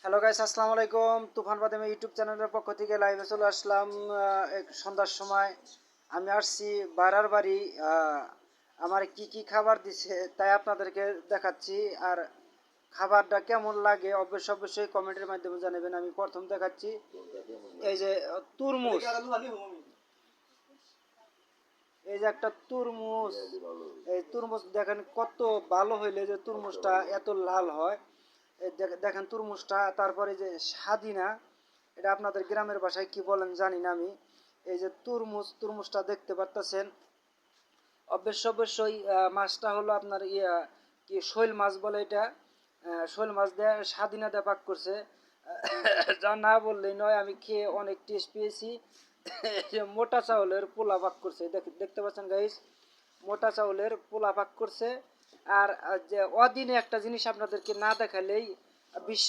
Hello guys, আসসালামু আলাইকুম। তুফান বাদেমে YouTube চ্যানেলের পক্ষ থেকে লাইভে চলে আসলাম। সন্ধ্যার সময় আমি আসছি বাড়ার বাড়ি। আমার কি কি খাবার দিছে তাই আপনাদেরকে দেখাচ্ছি। আর খাবারটা কেমন লাগে অবশ্যই কমেন্টের মাধ্যমে জানাবেন। আমি প্রথম দেখাচ্ছি এই যে তুরমুজ। এই যে একটা তুরমুজ, এই তুরমুজ দেখেন কত ভালো হইলে যে তুরমুজটা এত লাল হয়। এই দেখেন তুরমুজটা। তারপরে যে স্বাদিনা, এটা আপনাদের গ্রামের ভাষায় কি বলেন জানি না আমি। এই যে তুরমুজটা দেখতে পারতেছেন। অবশ্যই মাছটা হলো আপনার কি শৈল মাছ বলে এটা। শৈল মাছ দিয়ে স্বাদিনা দিয়ে পাক করছে। যা না বললেই নয়, আমি খেয়ে অনেক টেস্ট পেয়েছি। মোটা চাউলের পোলা পাক করছে, দেখতে পাচ্ছেন গাইস, মোটা চাউলের পোলা পাক করছে। আর যে অদিনে একটা জিনিস আপনাদেরকে না দেখালেই বিশ্বাস